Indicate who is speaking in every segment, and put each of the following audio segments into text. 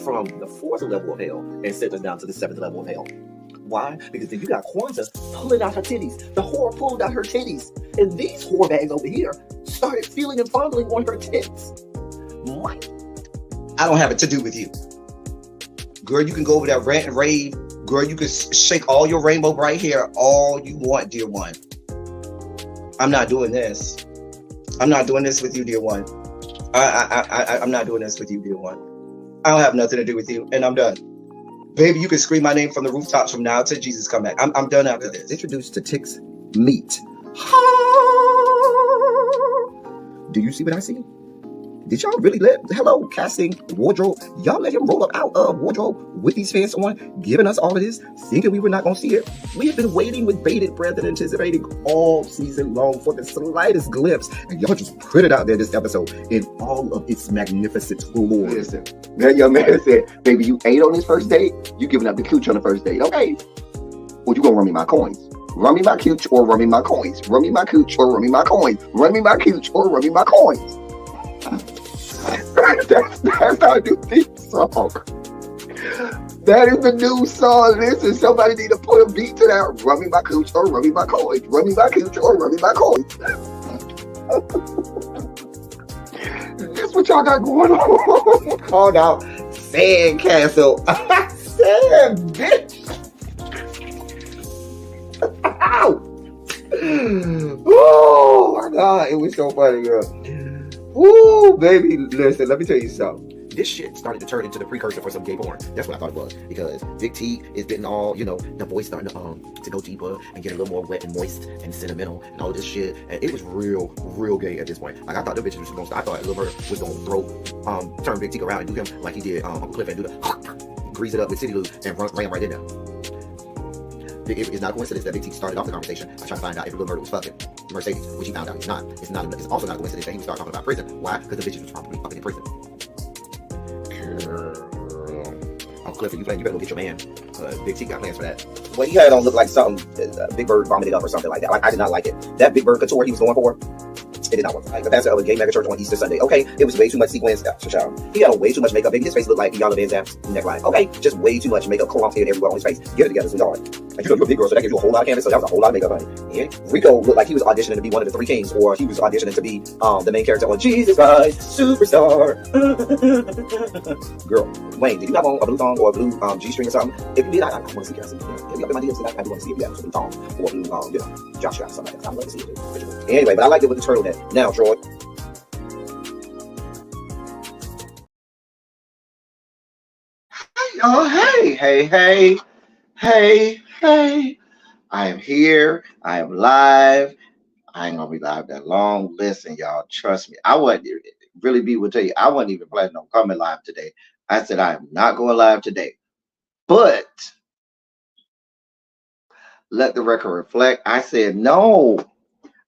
Speaker 1: from the 4th level of hell and sent us down to the 7th level of hell. Why? Because then you got Kwanzaa pulling out her titties. The whore pulled out her titties. And these whore bags over here started feeling and fondling on her tits. What?
Speaker 2: I don't have it to do with you. Girl, you can go over there, rant and rave. Girl, you can shake all your rainbow bright hair all you want, dear one. I'm not doing this. I'm not doing this with you, dear one. I'm not doing this with you, dear one. I don't have nothing to do with you, and I'm done. Baby, you can scream my name from the rooftops from now till Jesus come back. I'm done after this.
Speaker 1: Introduced to Tick's meat. Do you see what I see? Did y'all really let, hello, casting, wardrobe, y'all let him roll up out of wardrobe with these fans on, giving us all of this, thinking we were not going to see it? We have been waiting with bated breath and anticipating all season long for the slightest glimpse, and y'all just put it out there this episode in all of its magnificent glory.
Speaker 3: Listen, that young man said, baby, you ate on this first date, you giving up the cooch on the first date, okay? Well, you gonna run me my coins. Run me my cooch or run me my coins. Run me my cooch or run me my coins. Run me my cooch or run me my coins. That's our new theme song. That is the new song. Listen, somebody need to put a beat to that. Run me my cooch or run me my coins. Run me my cooch or run me my coins. That's what y'all got going on.
Speaker 1: Called out Sandcastle. Sand, bitch. Ow. Oh my God, it was so funny, girl. Woo, baby, listen, let me tell you something. This shit started to turn into the precursor for some gay porn. That's what I thought it was. Because Big T is getting all, the voice starting to go deeper and get a little more wet and moist and sentimental and all this shit. And it was real gay at this point. Like, I thought the bitches was going to start. I thought Lil Bird was going to turn Big T around and do him like he did Uncle Cliff and do the grease it up with City Lou and ram right in there. It's not a coincidence that Big T started off the conversation. I tried to find out if Lil Bird was fucking Mercedes, which he found out he's not. It's also not a coincidence that he would start talking about prison. Why? Because the bitches was probably fucking in prison. Uncle Cliff, you better go get your man. Big T got plans for that. What he had on looked like something Big Bird vomited up or something like that. Like, I did not like it. That Big Bird couture he was going for, it did not work. Like the pastor of a gay mega church on Easter Sunday. Okay, it was way too much sequins. He had on way too much makeup. Baby, his face looked like Iyanla Vanzant's neckline. Okay, just way too much makeup, clumped in everywhere on his face. Get it together, sweetheart. Like, you're a big girl, so that gives you a whole lot of canvas. So that was a whole lot of makeup, honey. And Rico looked like he was auditioning to be one of the three kings, or he was auditioning to be the main character on Jesus Christ Superstar. Girl, Wayne, did you have on a blue thong or a blue G-string or something? If you did, I want to see it. Hit me up in my DMs. I do want to see if you have a blue thong or a blue, jock strap or something like that. I'd love to see it. Anyway, but I liked it with the turtleneck. Now, Troy.
Speaker 3: Oh, hey. I am here. I am live. I ain't gonna be live that long. Listen, y'all, trust me. I wasn't really will tell you, I wasn't even planning on coming live today. I said I am not going live today. But let the record reflect. I said, no,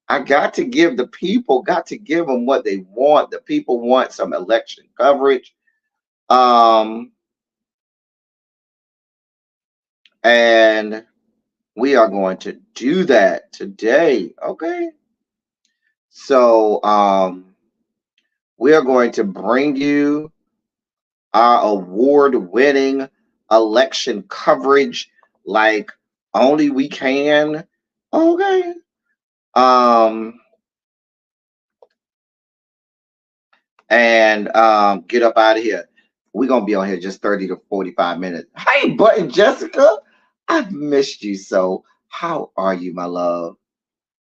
Speaker 3: I got to give the people, them what they want. The people want some election coverage. And we are going to do that today. Okay. So we are going to bring you our award-winning election coverage like only we can. Okay. And get up out of here. We're gonna be on here just 30 to 45 minutes. Hey, Button Jessica, I've missed you so. How are you, my love?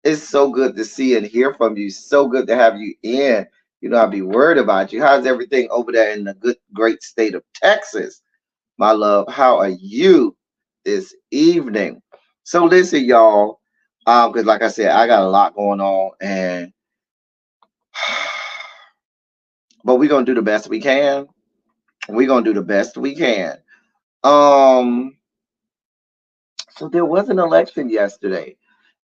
Speaker 3: It's so good to see and hear from you. So good to have you in. I'll be worried about you. How's everything over there in the great state of Texas? My love, how are you this evening? So listen, y'all, because like I said, I got a lot going on, but we're gonna do the best we can. So there was an election yesterday,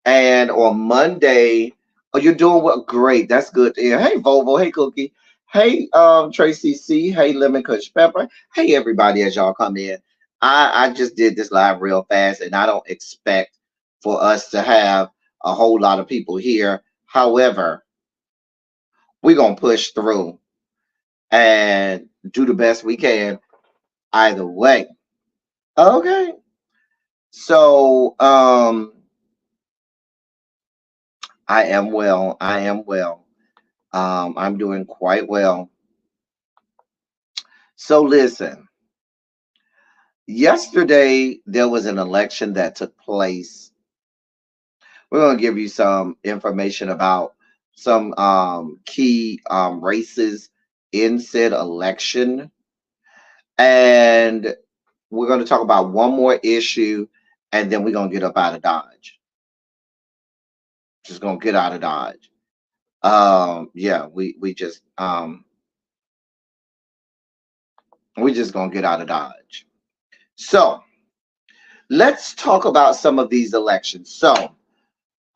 Speaker 3: and on Monday, you're doing well. Great, that's good to hear. Hey, Volvo. Hey, Cookie. Hey, Tracy C. Hey, Lemon Kush Pepper. Hey, everybody, as y'all come in. I just did this live real fast, and I don't expect for us to have a whole lot of people here. However, we're gonna push through and do the best we can. either way. Okay. So I am well. I am well. I'm doing quite well. So listen, yesterday there was an election that took place. We're going to give you some information about some key races in said election. And we're going to talk about one more issue, and then we're going to get up out of Dodge. Just going to get out of Dodge. Yeah, we just going to get out of Dodge. So let's talk about some of these elections. So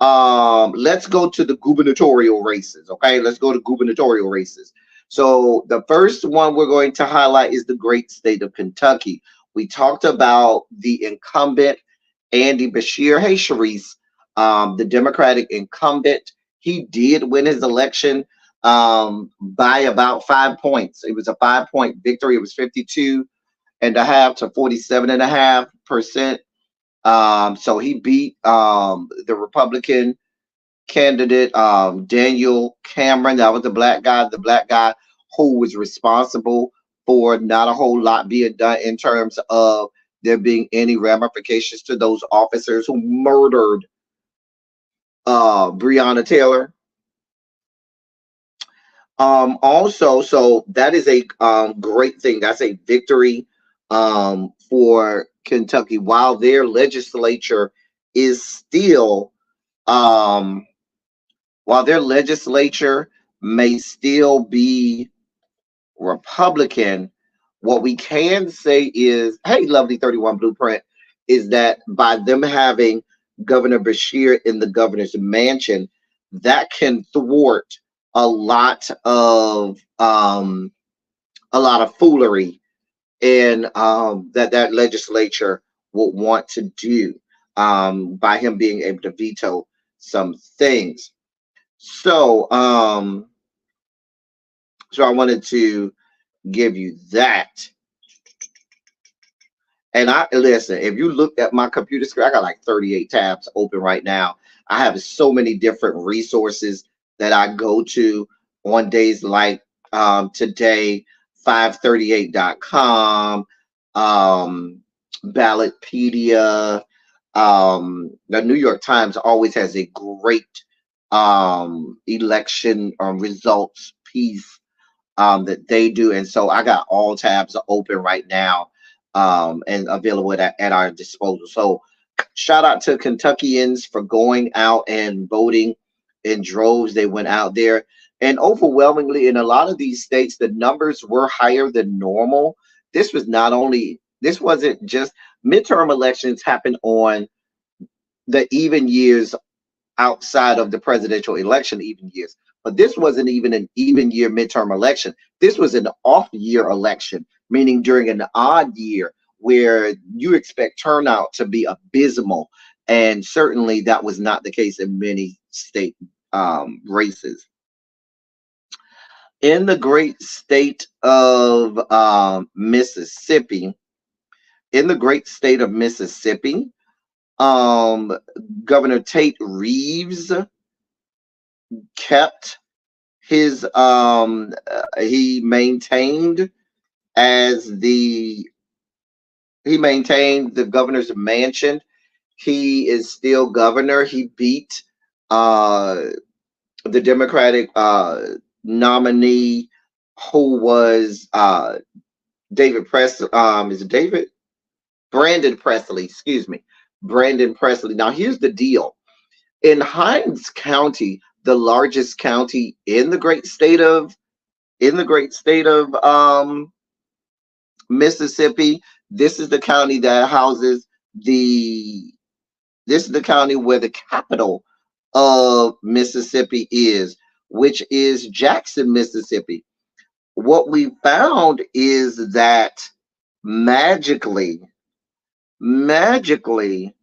Speaker 3: let's go to the gubernatorial races. Okay, let's go to gubernatorial races. So the first one we're going to highlight is the great state of Kentucky. We talked about the incumbent Andy Bashir. Hey, Sharice, the Democratic incumbent. He did win his election by about 5 points. It was a 5 point victory. It was 52.5 to 47.5%. So he beat the Republican candidate, Daniel Cameron. That was the black guy who was responsible for not a whole lot being done in terms of there being any ramifications to those officers who murdered Breonna Taylor. Also, so that is a great thing. That's a victory for Kentucky. While their legislature is still um, while their legislature may still be Republican, what we can say is, hey, lovely 31 Blueprint, is that by them having Governor Bashir in the governor's mansion, that can thwart a lot of foolery in that legislature would want to do by him being able to veto some things. So, so I wanted to give you that. And I listen, if you look at my computer screen, I got like 38 tabs open right now. I have so many different resources that I go to on days like today, 538.com, Ballotpedia. The New York Times always has a great election results piece that they do. And so I got all tabs open right now and available at our disposal. So shout out to Kentuckians for going out and voting in droves. They went out there, and overwhelmingly in a lot of these states, the numbers were higher than normal. This wasn't just midterm elections happen on the even years outside of the presidential election even years. But this wasn't even an even year midterm election. This was an off year election, meaning during an odd year where you expect turnout to be abysmal. And certainly that was not the case in many state races. In the great state of Mississippi, in the great state of Mississippi, um, Governor Tate Reeves kept his he maintained as he maintained the governor's mansion. He is still governor. He beat uh the Democratic nominee who was David Press is it David Brandon Presley, excuse me. Brandon Presley. Now here's the deal. In Hinds County, the largest county in the great state of Mississippi, this is the county that houses the this is the county where the capital of Mississippi is, which is Jackson, Mississippi. What we found is that magically, magically,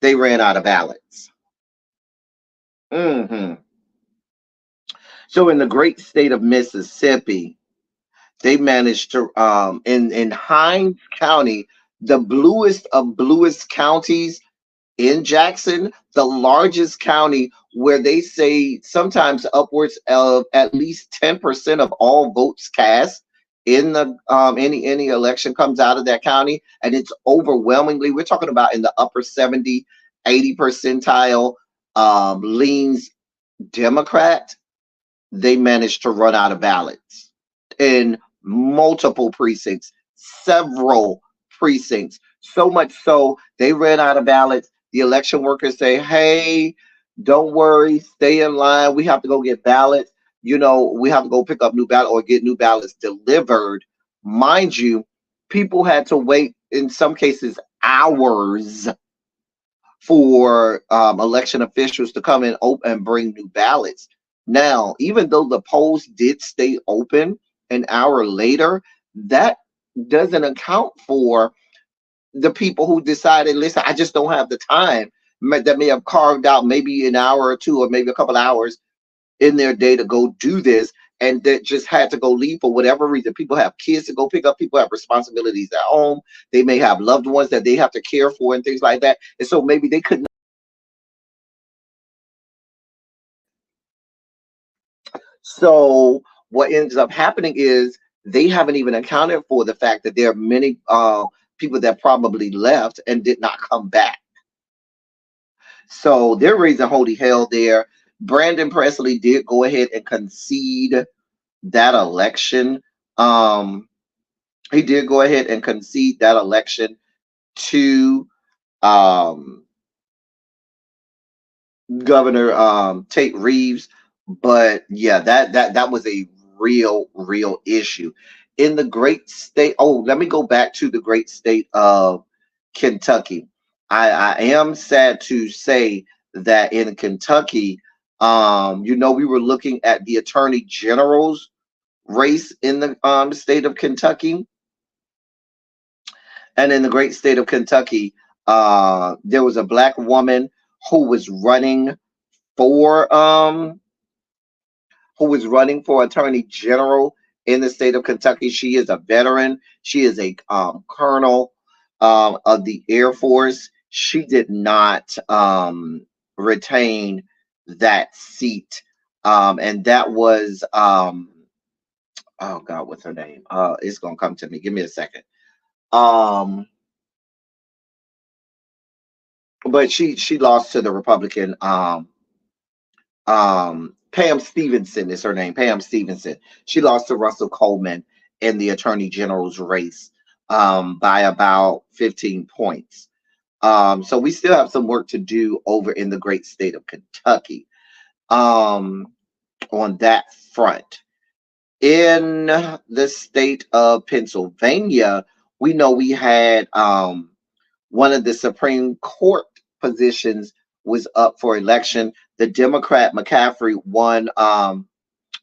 Speaker 3: they ran out of ballots. hmm So in the great state of Mississippi, They managed to in Hinds County, the bluest of bluest counties in Jackson, the largest county, where they say sometimes upwards of at least 10% of all votes cast in the any election comes out of that county, and it's overwhelmingly, we're talking about in the upper 70, 80 percentile, leans Democrat. They managed to run out of ballots in multiple precincts, several precincts. So much so they ran out of ballots. The election workers say, "Hey, don't worry, stay in line. We have to go get ballots. We have to go pick up new ballot or get new ballots delivered." Mind you, people had to wait in some cases hours for election officials to come in open and bring new ballots. Now, even though the polls did stay open an hour later, that doesn't account for the people who decided, listen, I just don't have the time, that may have carved out maybe an hour or two or maybe a couple hours in their day to go do this, and that just had to go leave for whatever reason. People have kids to go pick up, people have responsibilities at home, they may have loved ones that they have to care for and things like that. And so maybe they couldn't. So what ends up happening is they haven't even accounted for the fact that there are many people that probably left and did not come back. So they're raising holy hell there. Brandon Presley did go ahead and concede that election. Um, he did go ahead and concede that election to um, Governor Tate Reeves. But yeah, that was a real issue in the great state. Oh, let me go back to the great state of Kentucky. I am sad to say that in Kentucky, we were looking at the attorney general's race in the state of Kentucky, and in the great state of Kentucky, there was a black woman who was running for attorney general in the state of Kentucky. She is a veteran. She is a colonel of the Air Force. She did not retain that seat, and that was oh God, what's her name? It's gonna come to me. Give me a second. Um, but she lost to the Republican. Pam Stevenson is her name. Pam Stevenson. She lost to Russell Coleman in the attorney general's race by about 15 points. So we still have some work to do over in the great state of Kentucky on that front. In the state of Pennsylvania, we know we had one of the Supreme Court positions was up for election. The Democrat McCaffrey won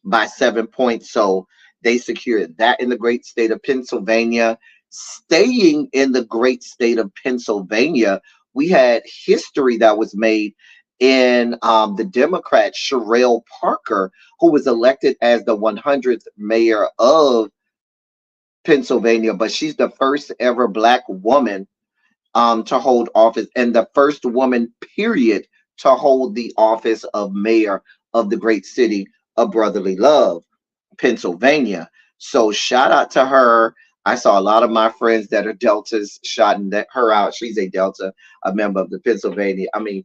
Speaker 3: by 7 points, so they secured that in the great state of Pennsylvania. Staying in the great state of Pennsylvania, we had history that was made in the Democrat Sherelle Parker, who was elected as the 100th mayor of Pennsylvania, but she's the first ever black woman to hold office, and the first woman, period, to hold the office of mayor of the great city of brotherly love, Pennsylvania. So shout out to her. I saw a lot of my friends that are Deltas shouting her out. She's a Delta, a member of the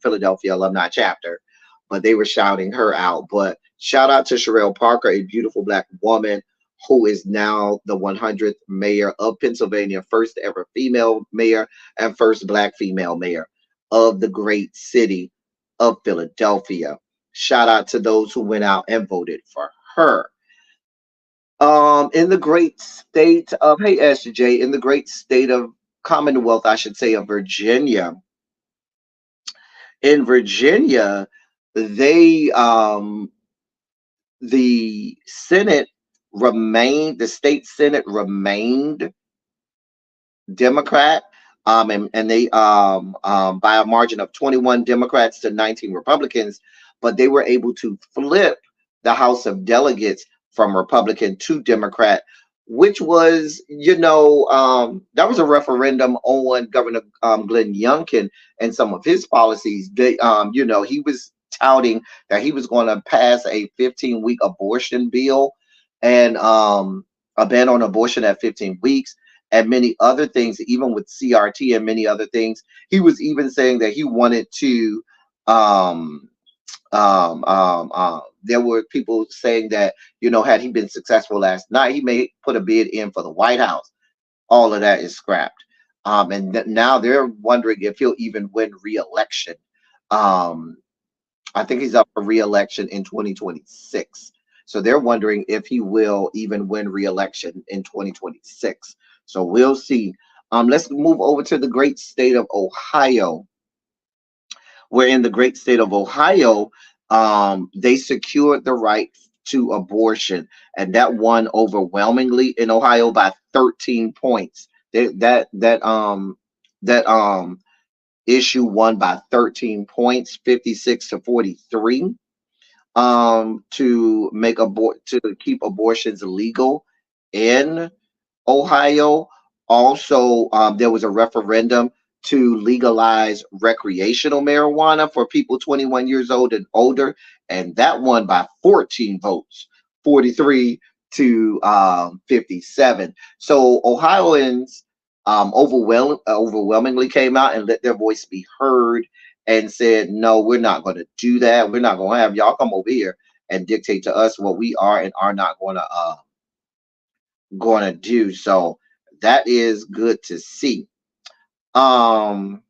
Speaker 3: Philadelphia alumni chapter, but they were shouting her out. But shout out to Sherelle Parker, a beautiful black woman who is now the 100th mayor of Pennsylvania, first ever female mayor and first black female mayor of the great city of Philadelphia. Shout out to those who went out and voted for her. In the great state of, hey SJ, in the great state of Commonwealth, I should say, of Virginia. In Virginia, they the state Senate remained Democrat, and they by a margin of 21 Democrats to 19 Republicans, but they were able to flip the House of Delegates from Republican to Democrat which was, that was a referendum on Governor Glenn Youngkin and some of his policies. He was touting that he was going to pass a 15-week abortion bill and a ban on abortion at 15 weeks and many other things, even with CRT and many other things. He was even saying that he wanted to. Um, there were people saying that, had he been successful last night, he may put a bid in for the White House. All of that is scrapped. And now they're wondering if he'll even win re-election. Um, I think he's up for re-election in 2026. So they're wondering if he will even win re-election in 2026. So we'll see. Let's move over to the great state of Ohio, where in the great state of Ohio, they secured the right to abortion, and that won overwhelmingly in Ohio by 13 points. That issue won by 13 points, 56 to 43, to keep abortions legal in Ohio. Also, there was a referendum to legalize recreational marijuana for people 21 years old and older, and that won by 14 votes, 43 to 57. So Ohioans overwhelmingly came out and let their voice be heard and said, no, we're not going to do that. We're not going to have y'all come over here and dictate to us what we are and are not going to do. So that is good to see. Um,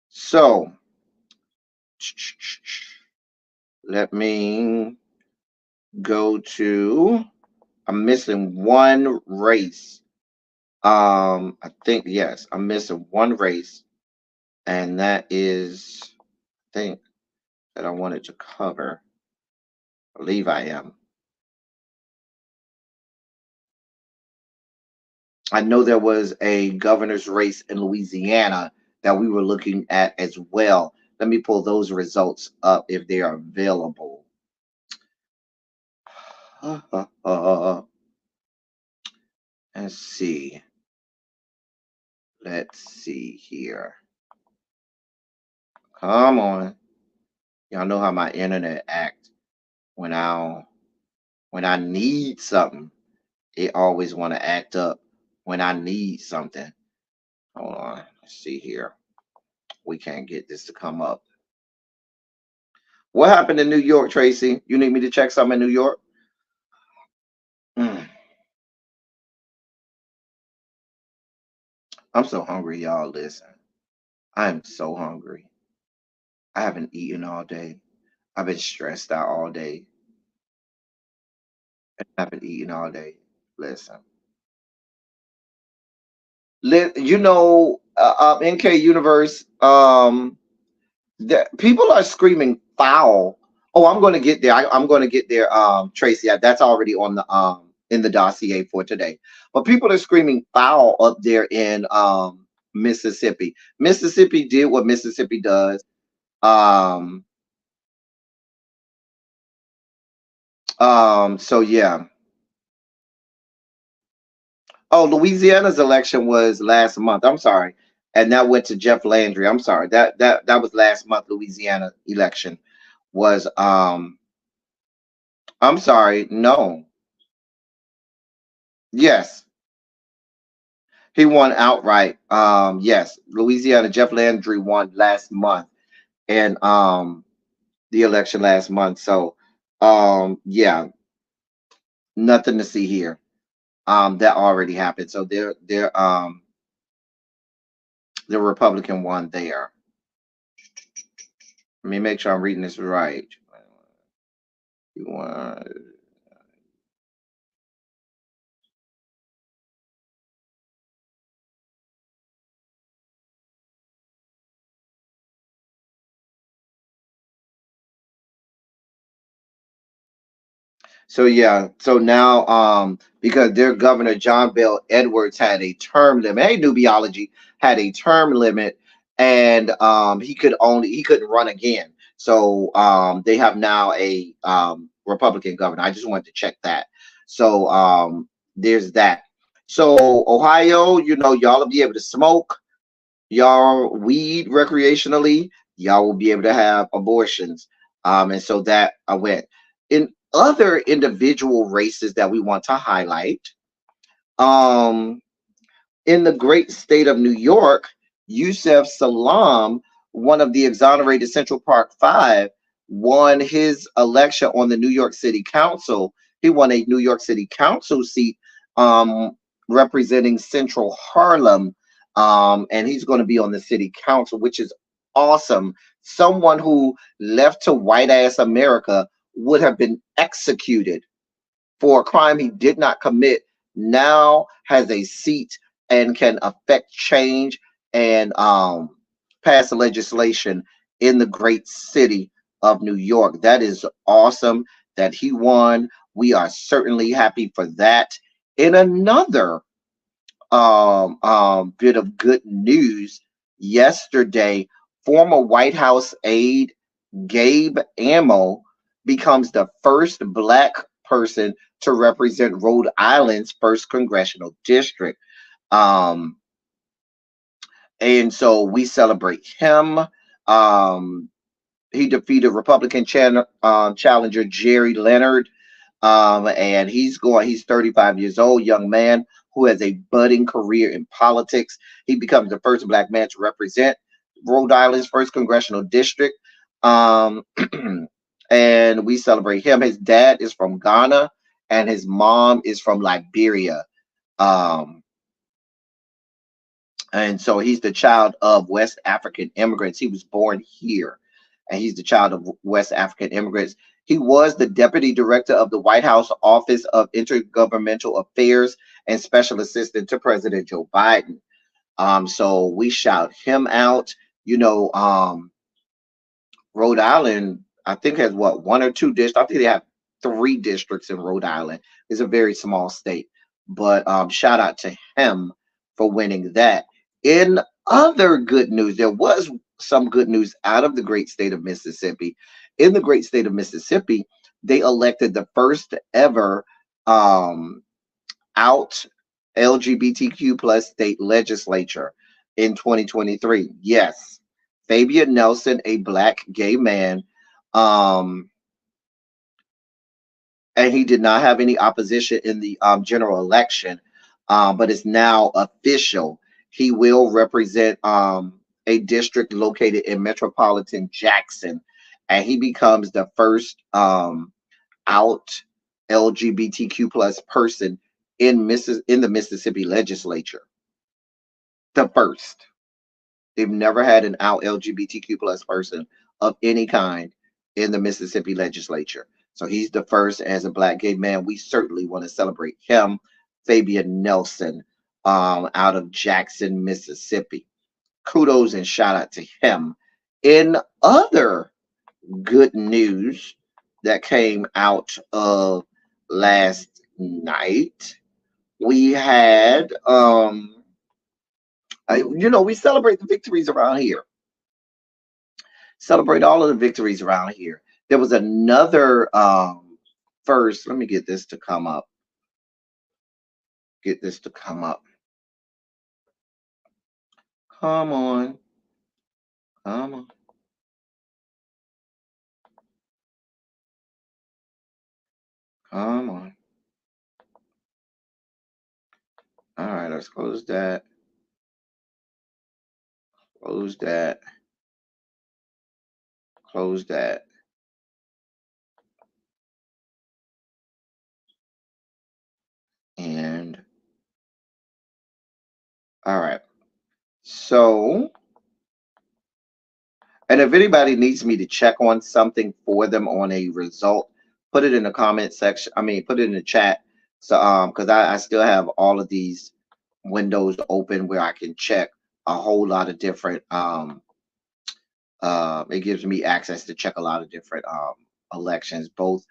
Speaker 3: so let me go to, I'm missing one race. I think, yes, I'm missing one race, and that is, I think, that I wanted to cover. I believe I am. I know there was a governor's race in Louisiana that we were looking at as well. Let me pull those results up if they are available. Let's see. Let's see here. Come on. Y'all know how my internet acts when I need something. It always want to act up when I need something. Hold on. Let's see here. We can't get this to come up. What happened in New York, Tracy? You need me to check something in New York? Mm, I'm so hungry, y'all. Listen, I am so hungry. I haven't eaten all day. I've been stressed out all day. I haven't eaten all day. Listen, NK Universe. People are screaming foul. Oh, I'm going to get there. I'm going to get there, Tracy. That's already on the in the dossier for today. But people are screaming foul up there in Mississippi. Mississippi did what Mississippi does. Um, so yeah. Oh, Louisiana's election was last month. I'm sorry. And that went to Jeff Landry. I'm sorry. That was last month. Louisiana election was I'm sorry. No. Yes. He won outright. Yes. Louisiana, Jeff Landry won last month and the election last month. So yeah, nothing to see here. That already happened. So the Republican won there. Let me make sure I'm reading this right. You want So yeah, so now because their governor John Bell Edwards had a term limit, hey Nubiology had a term limit, and he couldn't run again. So they have now a Republican governor. I just wanted to check that. So there's that. So Ohio, y'all will be able to smoke y'all weed recreationally. Y'all will be able to have abortions. And so that I went. In other individual races that we want to highlight, um, in the great state of New York, Yusef Salam, one of the exonerated Central Park Five, won his election on the New York City Council. He won a New York City Council seat representing Central Harlem. And he's going to be on the city council, which is awesome. Someone who left to white ass America would have been executed for a crime he did not commit now has a seat and can affect change and pass legislation in the great city of New York. That is awesome that he won. We are certainly happy for that. In another bit of good news, yesterday, former White House aide Gabe Amo becomes the first Black person to represent Rhode Island's first congressional district. Um, and so we celebrate him. Um, he defeated Republican challenger Jerry Leonard. And he's 35 years old, young man who has a budding career in politics. He becomes the first Black man to represent Rhode Island's first congressional district. Um, and we celebrate him. His dad is from Ghana and his mom is from Liberia. Um, and so he's the child of West African immigrants. He was born here, and he's the child of West African immigrants. He was the deputy director of the White House Office of Intergovernmental Affairs and special assistant to President Joe Biden. So we shout him out. You know, Rhode Island, I think, has what, one or two districts. I think they have three districts in Rhode Island. It's a very small state, but shout out to him for winning that. In other good news, there was some good news out of the great state of Mississippi. In the great state of Mississippi, they elected the first ever out LGBTQ plus state legislature in 2023. Yes, Fabian Nelson, a Black gay man, um, and he did not have any opposition in the general election, but it's now official. He will represent a district located in metropolitan Jackson, and he becomes the first out LGBTQ plus person in the Mississippi legislature. The first. They've never had an out LGBTQ plus person of any kind in the Mississippi legislature. So he's the first as a Black gay man. We certainly want to celebrate him, Fabian Nelson, out of Jackson, Mississippi. Kudos and shout out to him. In other good news that came out of last night, we had we celebrate the victories around here. Celebrate all of the victories around here. There was another first. Let me get this to come up. Get this to come up. Come on. Come on. Come on. All right, let's close that. Close that. Close that. And all right. So, and if anybody needs me to check on something for them on a result, put it in the comment section. I mean, put it in the chat. So, because I still have all of these windows open where I can check a whole lot of different. It gives me access to check a lot of different elections, both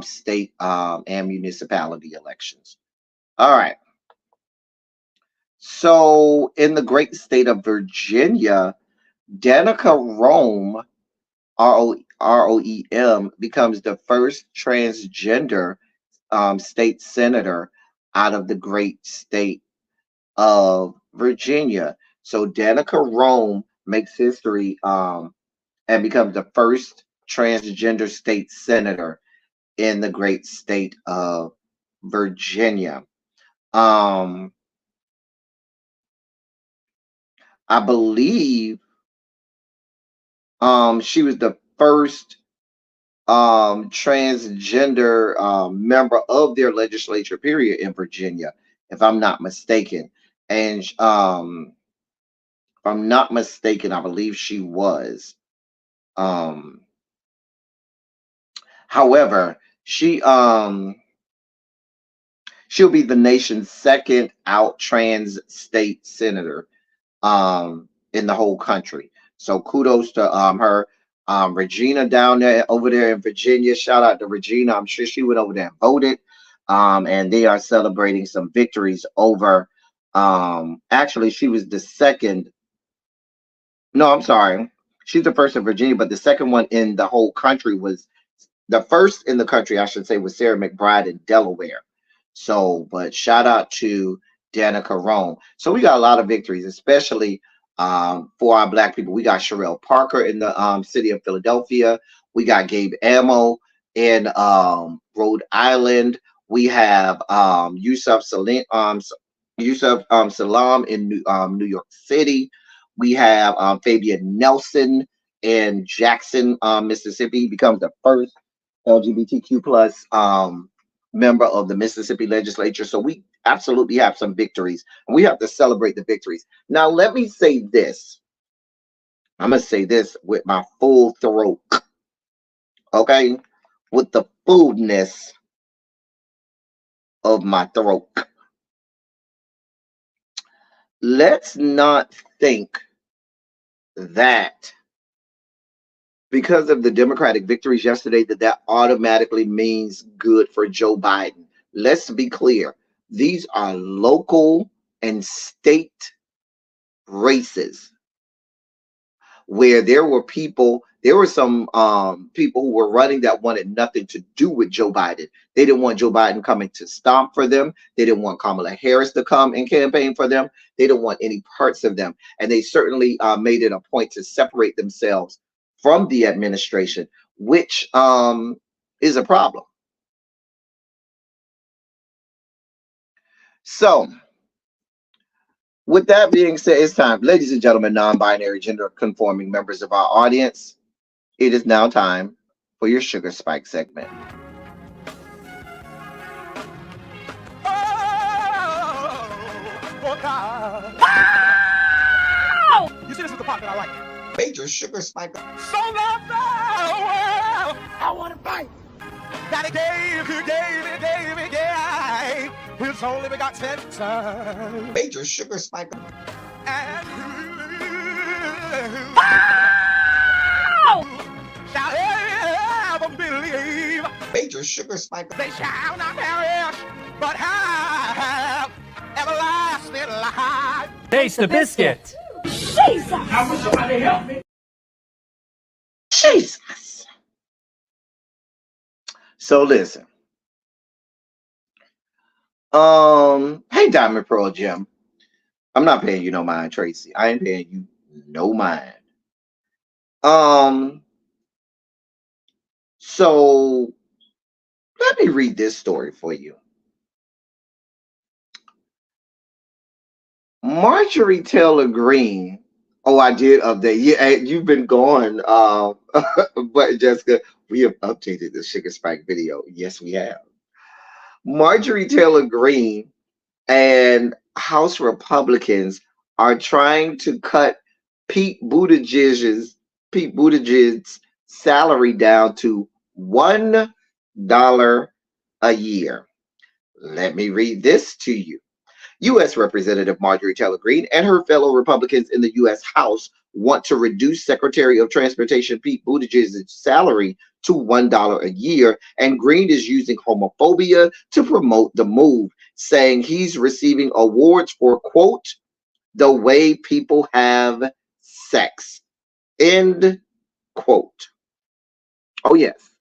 Speaker 3: state and municipality elections. All right. So, in the great state of Virginia, Danica Rome ROEM becomes the first transgender state senator out of the great state of Virginia. So Danica Rome makes history and becomes the first transgender state senator in the great state of Virginia. Um, I believe she was the first transgender member of their legislature period in Virginia, if I'm not mistaken. And if I'm not mistaken, I believe she was. Um, however, she'll be the nation's second out trans state senator in the whole country. So kudos to her. Regina down there over there in Virginia. Shout out to Regina. I'm sure she went over there and voted. And they are celebrating some victories over actually she was the second. No, I'm sorry. She's the first in Virginia, but the second one in the whole country was the first in the country, I should say, was Sarah McBride in Delaware. So, but shout out to Danica Rome. So we got a lot of victories, especially for our black people. We got Sherelle Parker in the city of Philadelphia. We got Gabe Amo in Rhode Island. We have Yusuf Salam in New York City. We have Fabian Nelson in Jackson, Mississippi. He becomes the first LGBTQ plus member of the Mississippi legislature. So we absolutely have some victories, and we have to celebrate the victories. Now, let me say this. I'm going to say this with my full throat, okay? With the fullness of my throat. Let's not think that because of the Democratic victories yesterday, that automatically means good for Joe Biden. Let's be clear. These are local and state races where there were some people who were running that wanted nothing to do with Joe Biden. They didn't want Joe Biden coming to stomp for them. They didn't want Kamala Harris to come and campaign for them. They didn't want any parts of them. And they certainly made it a point to separate themselves from the administration, which is a problem. So, with that being said, it's time, ladies and gentlemen, non-binary gender conforming members of our audience, it is now time for your Sugar Spike segment.
Speaker 4: Oh God. You see, this is the part that I like.
Speaker 2: Major Sugar Spike.
Speaker 4: So loved the world, I want to fight. That he gave his only begotten son.
Speaker 2: Major Sugar Spike.
Speaker 4: And shall ever believe.
Speaker 2: Major Sugar Spike.
Speaker 4: They shall not perish, but have everlasting life.
Speaker 5: Taste the biscuit.
Speaker 4: Jesus! I wish somebody help me.
Speaker 3: Jesus. So listen. Hey, Diamond Pearl Jim. I'm not paying you no mind, Tracy. I ain't paying you no mind. So let me read this story for you. Marjorie Taylor Greene. Oh, I did update. Yeah, you've been gone. But Jessica, we have updated the Sugar Spike video. Yes, we have. Marjorie Taylor Greene and House Republicans are trying to cut Pete Buttigieg's salary down to $1 a year. Let me read this to you. U.S. Representative Marjorie Taylor Greene and her fellow Republicans in the U.S. House want to reduce Secretary of Transportation Pete Buttigieg's salary to $1 a year, and Greene is using homophobia to promote the move, saying he's receiving awards for, quote, the way people have sex, end quote. Oh, yes.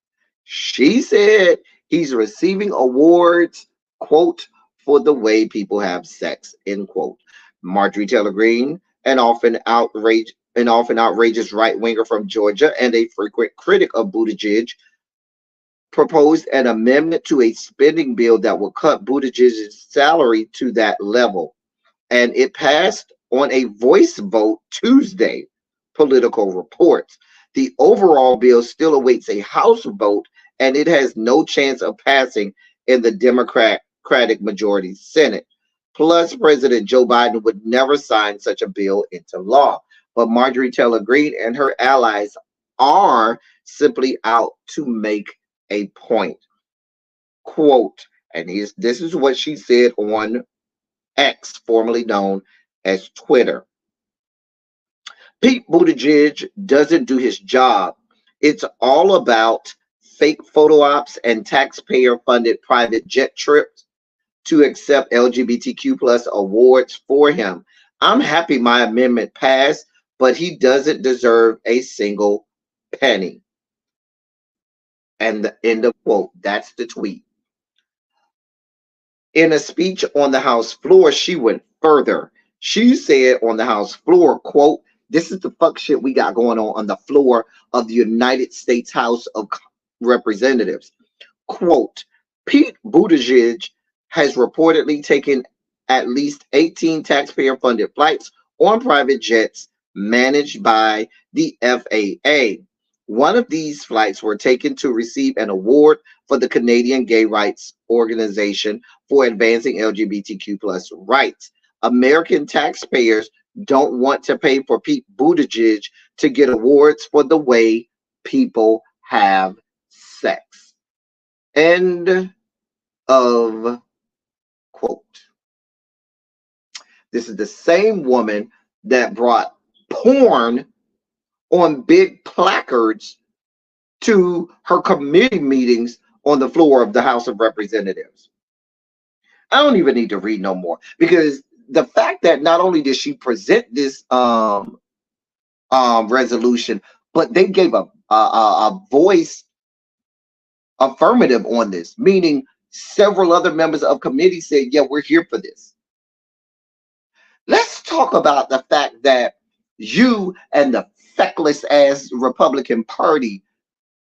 Speaker 3: She said he's receiving awards, quote, for the way people have sex, end quote. Marjorie Taylor Greene, an often outrageous right winger from Georgia and a frequent critic of Buttigieg, proposed an amendment to a spending bill that would cut Buttigieg's salary to that level, and it passed on a voice vote Tuesday, Political reports. The overall bill still awaits a House vote, and it has no chance of passing in the Democratic majority Senate. Plus, President Joe Biden would never sign such a bill into law. But Marjorie Taylor Greene and her allies are simply out to make a point. Quote, and this is what she said on X, formerly known as Twitter. Pete Buttigieg doesn't do his job. It's all about fake photo ops and taxpayer funded private jet trips to accept LGBTQ plus awards for him. I'm happy my amendment passed, but he doesn't deserve a single penny. And the end of quote. That's the tweet. In a speech on the House floor, she went further. She said on the House floor, quote, this is the fuck shit we got going on the floor of the United States House of Representatives. Quote, Pete Buttigieg has reportedly taken at least 18 taxpayer-funded flights on private jets managed by the FAA. One of these flights were taken to receive an award for the Canadian Gay Rights Organization for advancing LGBTQ plus rights. American taxpayers don't want to pay for Pete Buttigieg to get awards for the way people have sex. End of quote. This is the same woman that brought porn on big placards to her committee meetings on the floor of the House of Representatives. I don't even need to read no more, because the fact that not only did she present this resolution, but they gave a voice affirmative on this, meaning several other members of committee said, yeah, we're here for this. Let's talk about the fact that you and the feckless ass Republican Party,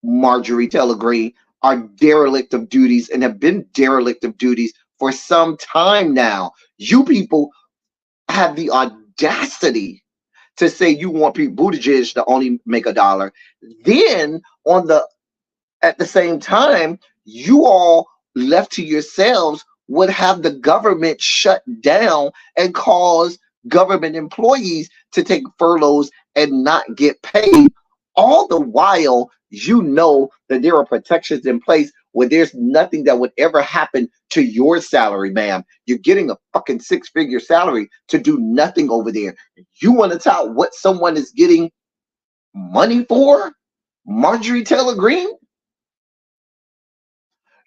Speaker 3: Marjorie Taylor Greene, are derelict of duties and have been derelict of duties for some time now. You people have the audacity to say you want Pete Buttigieg to only make $1. Then at the same time, you all left to yourselves would have the government shut down and cause government employees to take furloughs and not get paid. All the while, you know that there are protections in place where there's nothing that would ever happen to your salary, ma'am. You're getting a fucking 6-figure salary to do nothing over there. You want to tell what someone is getting money for? Marjorie Taylor Greene?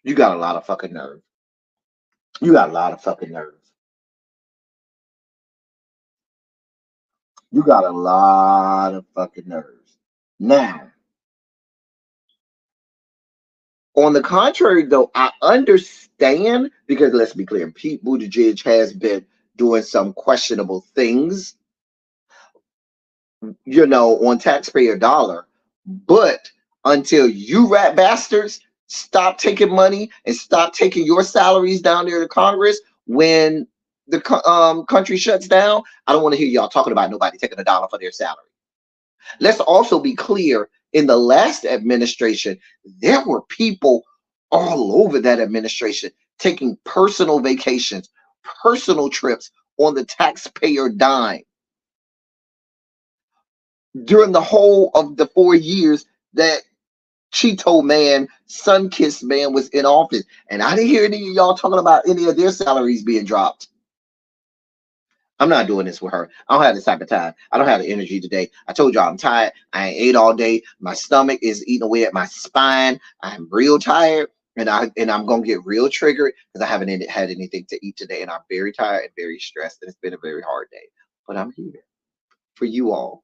Speaker 3: You got a lot of fucking nerve. You got a lot of fucking nerve. You got a lot of fucking nerves. Now, on the contrary, though, I understand, because let's be clear, Pete Buttigieg has been doing some questionable things, on taxpayer dollar. But until you rat bastards stop taking money and stop taking your salaries down there to Congress when the country shuts down, I don't want to hear y'all talking about nobody taking $1 for their salary. Let's also be clear, in the last administration, there were people all over that administration taking personal vacations, personal trips on the taxpayer dime during the whole of the 4 years that Cheeto man, Sunkissed man was in office. And I didn't hear any of y'all talking about any of their salaries being dropped. I'm not doing this with her. I don't have this type of time. I don't have the energy today. I told y'all I'm tired. I ain't ate all day. My stomach is eating away at my spine. I'm real tired, and I'm gonna get real triggered because I haven't had anything to eat today, and I'm very tired and very stressed, and it's been a very hard day. But I'm here for you all.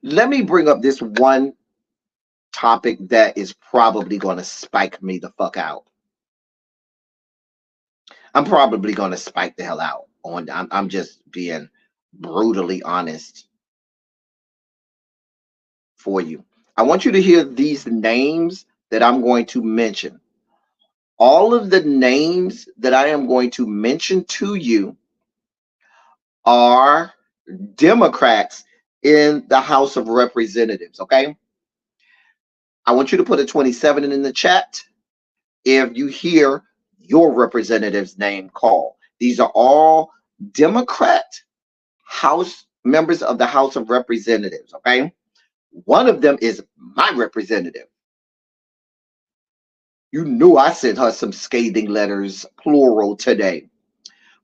Speaker 3: Let me bring up this one topic that is probably going to spike me the fuck out. I'm probably going to spike the hell out. I'm just being brutally honest for you. I want you to hear these names that I'm going to mention. All of the names that I am going to mention to you are Democrats in the House of Representatives, okay? I want you to put a 27 in the chat if you hear your representative's name called. These are all Democrat House members of the House of Representatives, okay? One of them is my representative. You knew I sent her some scathing letters, plural, today.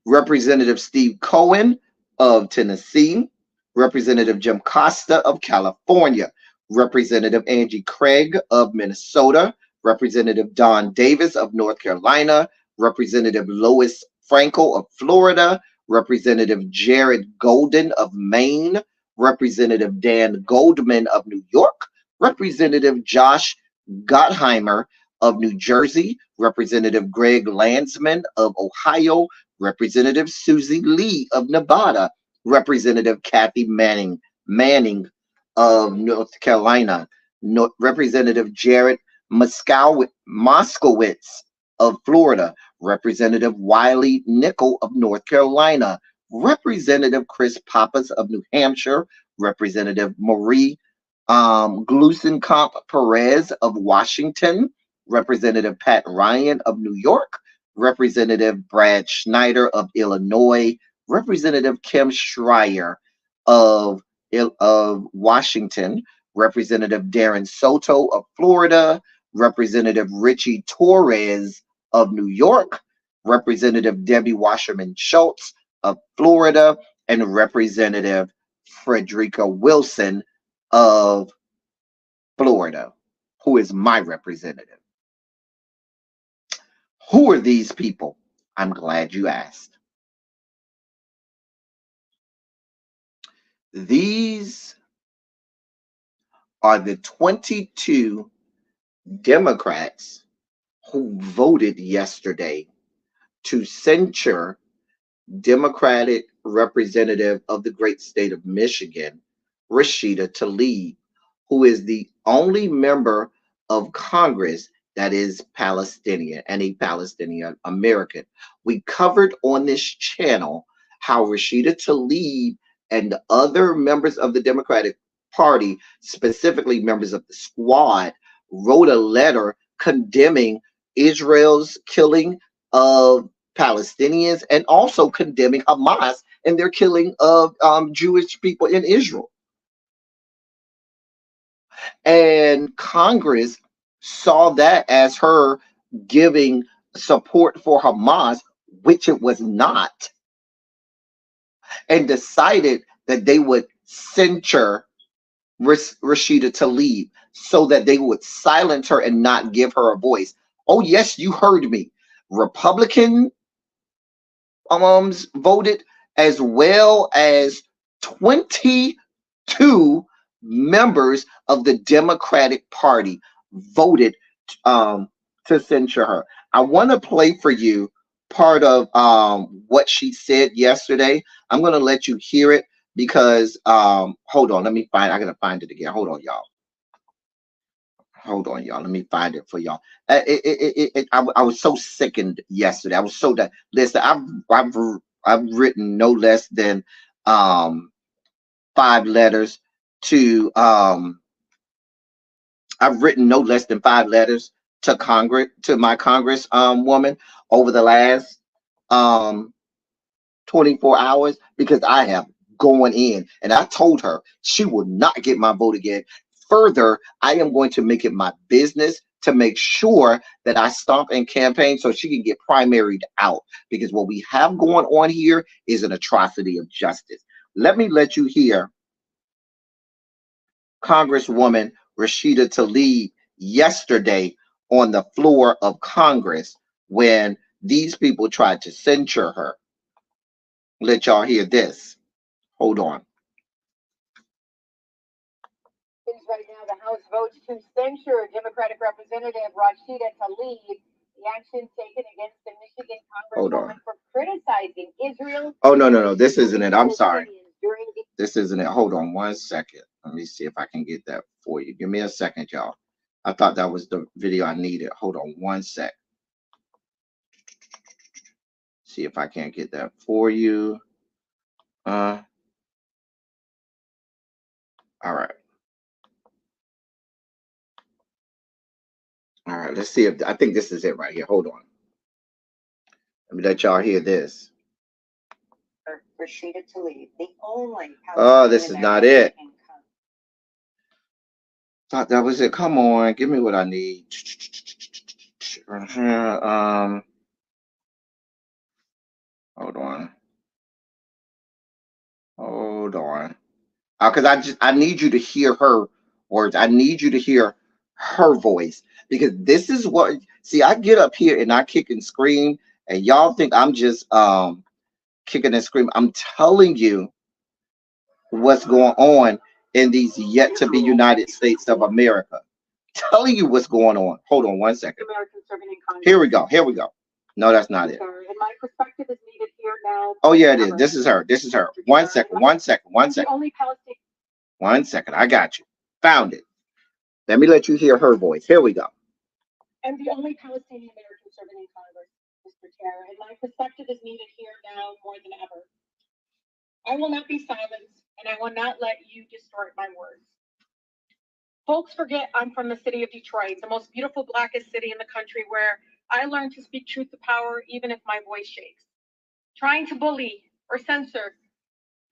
Speaker 3: Representative Steve Cohen of Tennessee, Representative Jim Costa of California, Representative Angie Craig of Minnesota, Representative Don Davis of North Carolina, Representative Lois Frankel of Florida, Representative Jared Golden of Maine, Representative Dan Goldman of New York, Representative Josh Gottheimer of New Jersey, Representative Greg Landsman of Ohio, Representative Susie Lee of Nevada, Representative Kathy Manning of North Carolina, Representative Jared Moskowitz of Florida, Representative Wiley Nickel of North Carolina, Representative Chris Pappas of New Hampshire, Representative Marie Glusenkamp Perez of Washington, Representative Pat Ryan of New York, Representative Brad Schneider of Illinois, Representative Kim Schreier of Washington, Representative Darren Soto of Florida, Representative Richie Torres of New York, Representative Debbie Wasserman Schultz of Florida, and Representative Frederica Wilson of Florida, who is my representative. Who are these people? I'm glad you asked. These are the 22 Democrats who voted yesterday to censure Democratic representative of the great state of Michigan, Rashida Tlaib, who is the only member of Congress that is Palestinian and a Palestinian American. We covered on this channel how Rashida Tlaib and other members of the Democratic Party, specifically members of the Squad, wrote a letter condemning Israel's killing of Palestinians and also condemning Hamas and their killing of Jewish people in Israel. And Congress saw that as her giving support for Hamas, which it was not, and decided that they would censure Rashida Tlaib so that they would silence her and not give her a voice. Oh, yes, you heard me. Republican voted, as well as 22 members of the Democratic Party voted to censure her. I want to play for you part of what she said yesterday. I'm going to let you hear it because hold on, I gotta find it again. Hold on, y'all. Let me find it for y'all. I was so sickened yesterday. I was so that. Listen, I've written no less than 5 letters to I've written no less than 5 letters to Congress, to my Congress woman over the last 24 hours, because I have gone in and I told her she will not get my vote again. Further, I am going to make it my business to make sure that I stomp and campaign so she can get primaried out, because what we have going on here is an atrocity of justice. Let me let you hear Congresswoman Rashida Tlaib yesterday on the floor of Congress when these people tried to censure her. Let y'all hear this. Hold on.
Speaker 5: Right now, the House votes to censure Democratic Representative Rashida Tlaib, the action taken against the Michigan Congresswoman for criticizing Israel.
Speaker 3: Oh, no. This isn't it. I'm sorry. This isn't it. Hold on 1 second. Let me see if I can get that for you. Give me a second, y'all. I thought that was the video I needed. Hold on 1 sec. See if I can't get that for you. All right. All right, let's see if I think this is it right here. Hold on. Let me let y'all hear this.
Speaker 5: Rashida Tlaib, the only
Speaker 3: Oh, this is not it. Thought that was it. Come on, give me what I need. Hold on. Because I need you to hear her words. I need you to hear her voice, because this is what, see, I get up here and I kick and scream, and y'all think I'm just kicking and screaming. I'm telling you what's going on in these yet to be United States of America. Telling you what's going on. Hold on 1 second. Here we go. No, that's not it.
Speaker 5: And my perspective is needed here now.
Speaker 3: Oh yeah, it is. This is her. 1 second. 1 second. 1 second.
Speaker 5: Only Palestinian.
Speaker 3: 1 second. I got you. Found it. Let me let you hear her voice. Here we go.
Speaker 5: I'm the only Palestinian American serving in Congress, Mr. Chair, and my perspective is needed here now more than ever. I will not be silenced, and I will not let you distort my words. Folks forget I'm from the city of Detroit, the most beautiful, blackest city in the country, where I learned to speak truth to power even if my voice shakes. Trying to bully or censor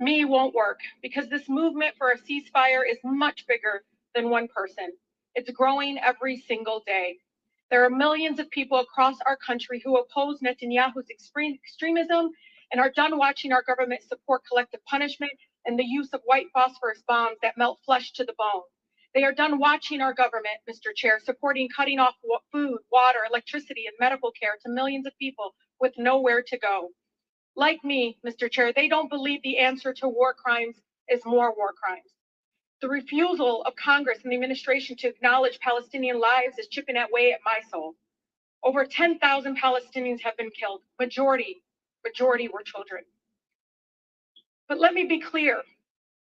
Speaker 5: me won't work, because this movement for a ceasefire is much bigger than one person. It's growing every single day. There are millions of people across our country who oppose Netanyahu's extremism and are done watching our government support collective punishment and the use of white phosphorus bombs that melt flesh to the bone. They are done watching our government, Mr. Chair, supporting cutting off food, water, electricity, and medical care to millions of people with nowhere to go. Like me, Mr. Chair, they don't believe the answer to war crimes is more war crimes. The refusal of Congress and the administration to acknowledge Palestinian lives is chipping away at my soul. Over 10,000 Palestinians have been killed. Majority were children. But let me be clear.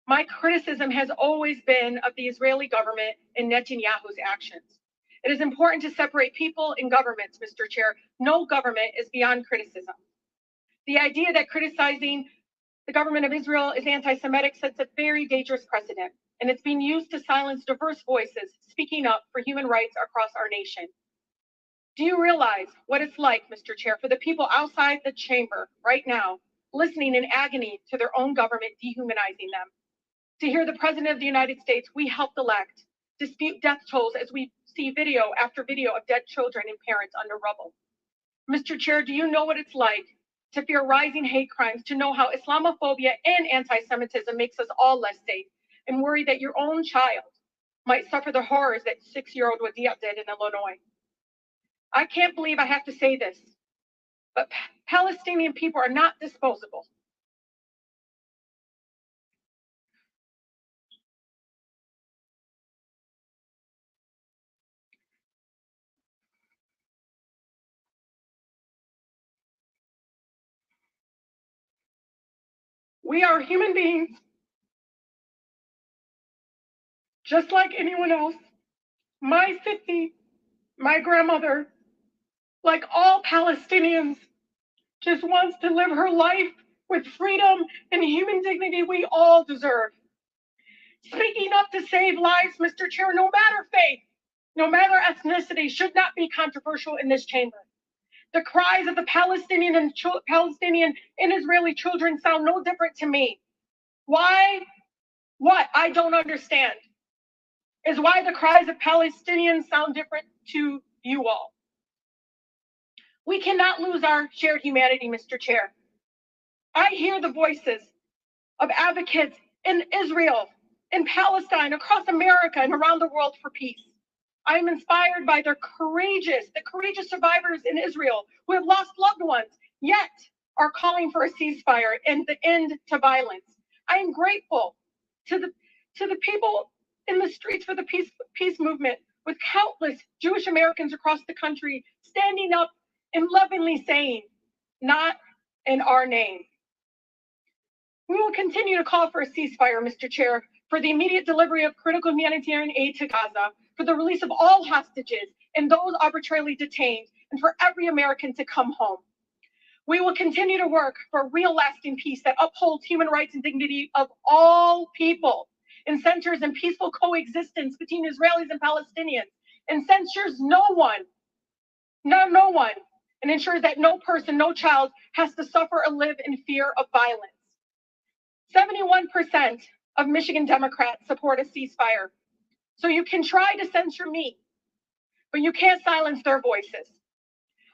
Speaker 5: My criticism has always been of the Israeli government and Netanyahu's actions. It is important to separate people and governments, Mr. Chair. No government is beyond criticism. The idea that criticizing the government of Israel is anti-Semitic sets a very dangerous precedent, and it's being used to silence diverse voices speaking up for human rights across our nation. Do you realize what it's like, Mr. Chair, for the people outside the chamber right now, listening in agony to their own government dehumanizing them? To hear the President of the United States, we helped elect, dispute death tolls as we see video after video of dead children and parents under rubble. Mr. Chair, do you know what it's like to fear rising hate crimes, to know how Islamophobia and anti-Semitism makes us all less safe, and worry that your own child might suffer the horrors that 6-year-old Wadia did in Illinois? I can't believe I have to say this, but Palestinian people are not disposable. We are human beings, just like anyone else. My Siti, my grandmother, like all Palestinians, just wants to live her life with freedom and human dignity we all deserve. Speaking up to save lives, Mr. Chair, no matter faith, no matter ethnicity, should not be controversial in this chamber. The cries of the Palestinian and Israeli children sound no different to me. Why? What I don't understand is why the cries of Palestinians sound different to you all. We cannot lose our shared humanity, Mr. Chair. I hear the voices of advocates in Israel, in Palestine, across America, and around the world for peace. I am inspired by the courageous survivors in Israel who have lost loved ones, yet are calling for a ceasefire and the end to violence. I am grateful to the people in the streets for the peace movement, with countless Jewish Americans across the country standing up and lovingly saying, "Not in our name." We will continue to call for a ceasefire, Mr. Chair, for the immediate delivery of critical humanitarian aid to Gaza, for the release of all hostages and those arbitrarily detained, and for every American to come home. We will continue to work for real lasting peace that upholds human rights and dignity of all people, and centers in peaceful coexistence between Israelis and Palestinians, and censures no one, and ensures that no person, no child has to suffer or live in fear of violence. 71% of Michigan Democrats support a ceasefire. So you can try to censure me, but you can't silence their voices.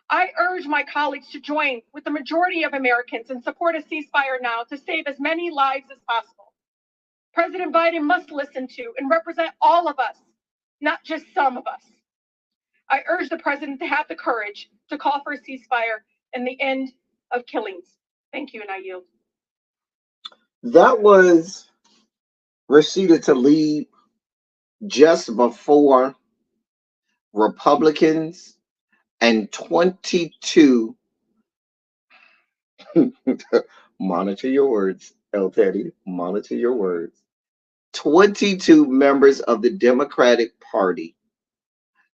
Speaker 5: I urge my colleagues to join with the majority of Americans and support a ceasefire now to save as many lives as possible. President Biden must listen to and represent all of us, not just some of us. I urge the president to have the courage to call for a ceasefire and the end of killings. Thank you, and I yield.
Speaker 3: That was Rashida Tlaib just before Republicans and 22 monitor your words, El Teddy, monitor your words. 22 members of the Democratic Party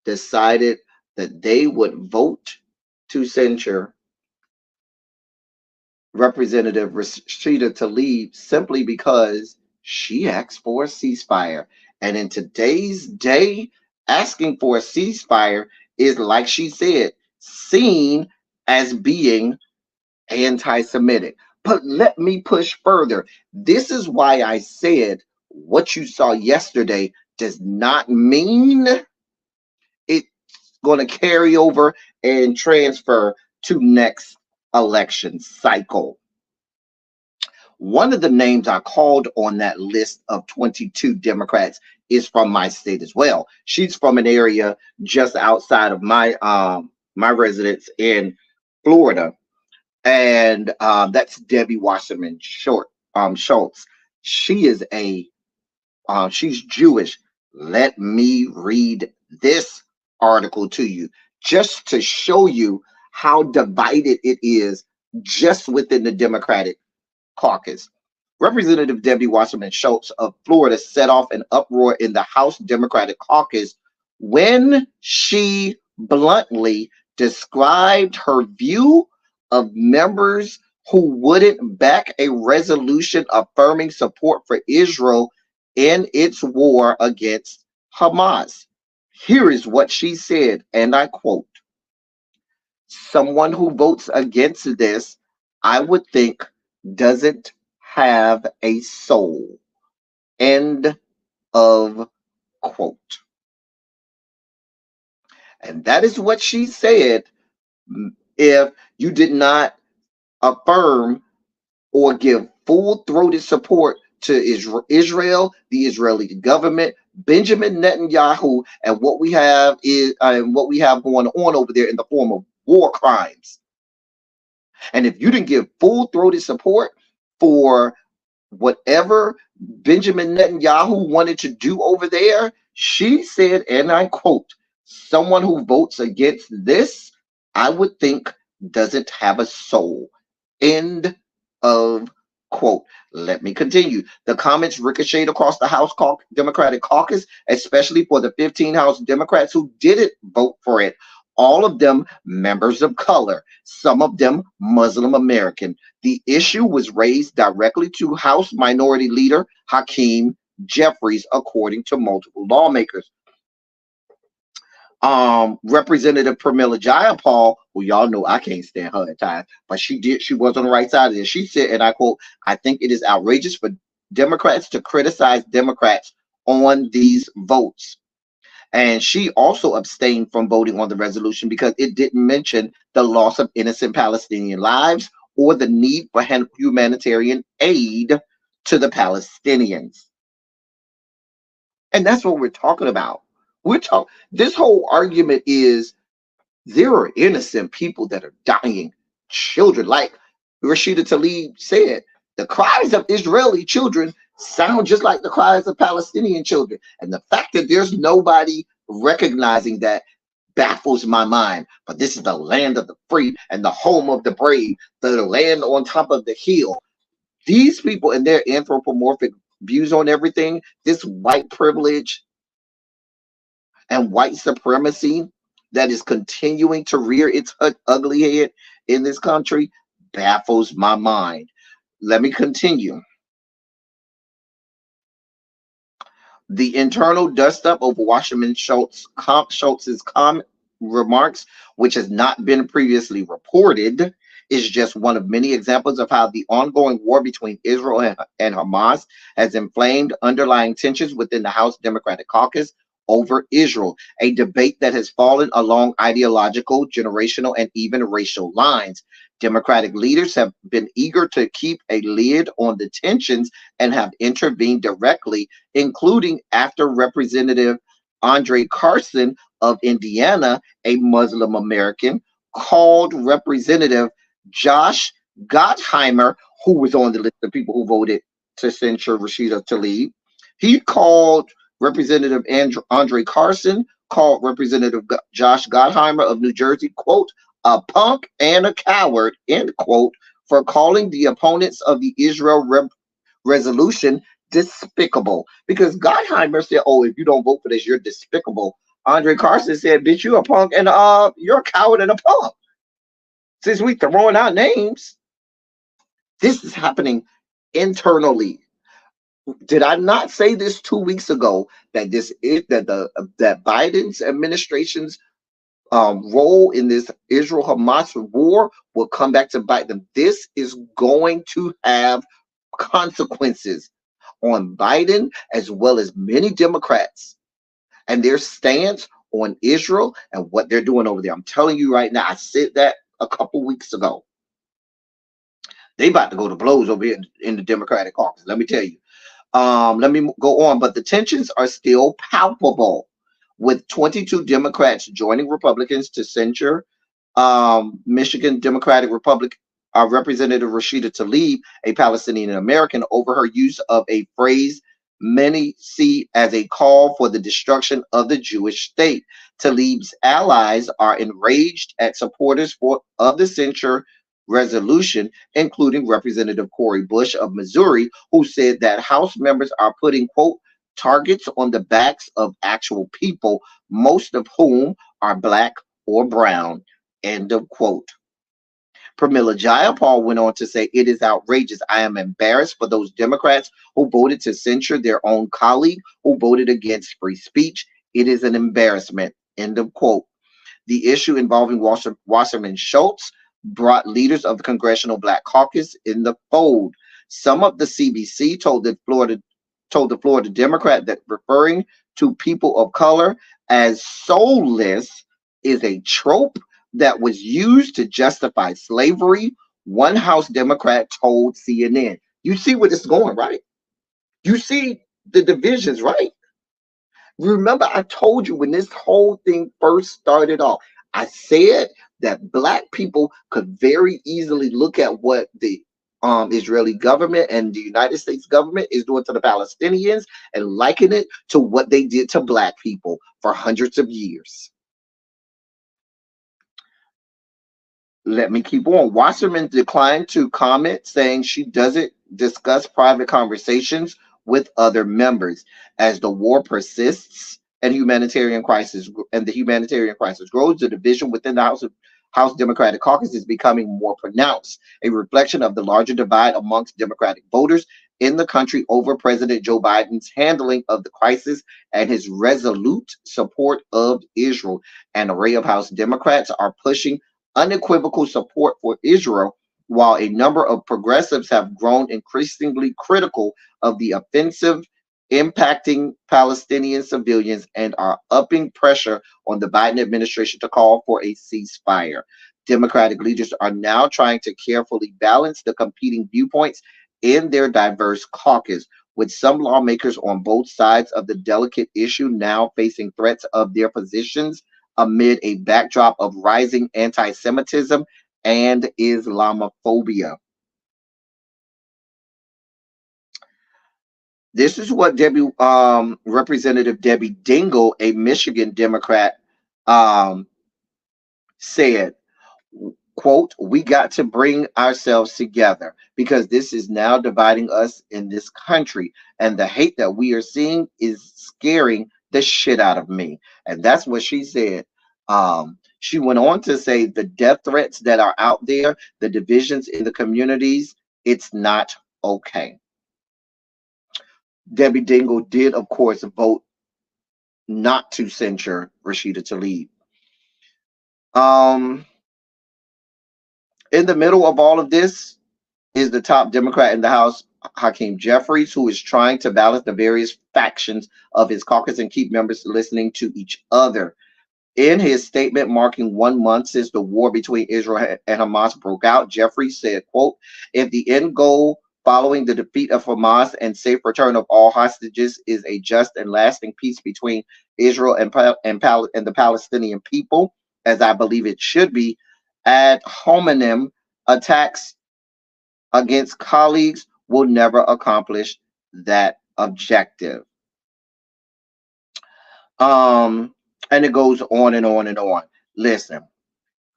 Speaker 3: decided that they would vote to censure Representative Rashida Tlaib simply because she asked for a ceasefire. And in today's day, asking for a ceasefire is, like she said, seen as being anti-Semitic. But let me push further. This is why I said what you saw yesterday does not mean it's going to carry over and transfer to next election cycle. One of the names I called on that list of 22 Democrats is from my state as well. She's from an area just outside of my residence in Florida, and that's Debbie Wasserman Schultz. She is she's Jewish. Let me read this article to you just to show you how divided it is just within the Democratic caucus. Representative Debbie Wasserman Schultz of Florida set off an uproar in the House Democratic caucus when she bluntly described her view of members who wouldn't back a resolution affirming support for Israel in its war against Hamas. Here is what she said, and I quote, "Someone who votes against this, I would think, doesn't have a soul." End of quote. And that is what she said if you did not affirm or give full-throated support to Israel, the Israeli government, Benjamin Netanyahu, and what we have going on over there in the form of war crimes. And if you didn't give full-throated support for whatever Benjamin Netanyahu wanted to do over there, she said, and I quote, "Someone who votes against this, I would think, doesn't have a soul." End of quote. Let me continue. The comments ricocheted across the House Democratic caucus, especially for the 15 House Democrats who didn't vote for it. All of them members of color, some of them Muslim American. The issue was raised directly to House Minority Leader Hakeem Jeffries, according to multiple lawmakers. Representative Pramila Jayapal, who y'all know I can't stand her at times, but she was on the right side of this. She said, and I quote, "I think it is outrageous for Democrats to criticize Democrats on these votes." And she also abstained from voting on the resolution because it didn't mention the loss of innocent Palestinian lives or the need for humanitarian aid to the Palestinians. And that's what we're talking about. This whole argument is there are innocent people that are dying, children. Like Rashida Tlaib said, the cries of Israeli children sound just like the cries of Palestinian children. And the fact that there's nobody recognizing that baffles my mind. But this is the land of the free and the home of the brave, the land on top of the hill. These people and their anthropomorphic views on everything, this white privilege and white supremacy that is continuing to rear its ugly head in this country baffles my mind. Let me continue. The internal dust-up of Wasserman Schultz's remarks, which has not been previously reported, is just one of many examples of how the ongoing war between Israel and Hamas has inflamed underlying tensions within the House Democratic Caucus over Israel, a debate that has fallen along ideological, generational, and even racial lines. Democratic leaders have been eager to keep a lid on the tensions and have intervened directly, including after Representative Andre Carson of Indiana, a Muslim American, called Representative Josh Gottheimer, who was on the list of people who voted to censure Rashida Tlaib. He called Representative Andre Carson, called Representative Josh Gottheimer of New Jersey, quote, a punk and a coward, end quote, for calling the opponents of the Israel resolution despicable. Because Gottheimer said, oh, if you don't vote for this, you're despicable. Andre Carson said, bitch, you a punk and you're a coward and a punk. Since we throwing out names, this is happening internally. Did I not say this 2 weeks ago that that Biden's administration's role in this Israel-Hamas war will come back to bite them? This is going to have consequences on Biden as well as many Democrats and their stance on Israel and what they're doing over there. I'm telling you right now, I said that a couple weeks ago. They about to go to blows over here in the Democratic caucus. Let me tell you. Let me go on, but the tensions are still palpable, with 22 Democrats joining Republicans to censure Michigan Democratic Representative Rashida Tlaib, a Palestinian American, over her use of a phrase many see as a call for the destruction of the Jewish state. Tlaib's allies are enraged at supporters of the censure resolution, including Representative Cori Bush of Missouri, who said that House members are putting, quote, targets on the backs of actual people, most of whom are black or brown, end of quote. Pramila Jayapal went on to say, it is outrageous. I am embarrassed for those Democrats who voted to censure their own colleague who voted against free speech. It is an embarrassment, end of quote. The issue involving Wasserman Schultz brought leaders of the Congressional Black Caucus in the fold. Some of the CBC told the Florida Democrat that referring to people of color as soulless is a trope that was used to justify slavery. One House Democrat told CNN. You see where this is going, right? You see the divisions, right? Remember, I told you when this whole thing first started off, I said that black people could very easily look at what the Israeli government and the United States government is doing to the Palestinians and liken it to what they did to black people for hundreds of years. Let me keep on. Wasserman declined to comment, saying she doesn't discuss private conversations with other members. As the war persists and the humanitarian crisis grows, the division within the House Democratic Caucus is becoming more pronounced, a reflection of the larger divide amongst Democratic voters in the country over President Joe Biden's handling of the crisis and his resolute support of Israel. An array of House Democrats are pushing unequivocal support for Israel, while a number of progressives have grown increasingly critical of the offensive impacting Palestinian civilians and are upping pressure on the Biden administration to call for a ceasefire. Democratic leaders are now trying to carefully balance the competing viewpoints in their diverse caucus, with some lawmakers on both sides of the delicate issue now facing threats of their positions amid a backdrop of rising anti-Semitism and Islamophobia. This is what Representative Debbie Dingell, a Michigan Democrat, um, said. Quote, we got to bring ourselves together because this is now dividing us in this country. And the hate that we are seeing is scaring the shit out of me. And that's what she said. She went on to say the death threats that are out there, the divisions in the communities, it's not okay. Debbie Dingell did, of course, vote not to censure Rashida Tlaib. Um, in the middle of all of this is the top Democrat in the House, Hakeem Jeffries, who is trying to balance the various factions of his caucus and keep members listening to each other. In his statement marking 1 month since the war between Israel and Hamas broke out, Jeffries said, quote, if the end goal following the defeat of Hamas and safe return of all hostages is a just and lasting peace between Israel and the Palestinian people, as I believe it should be, ad hominem attacks against colleagues will never accomplish that objective. Um, and it goes on and on and on. Listen,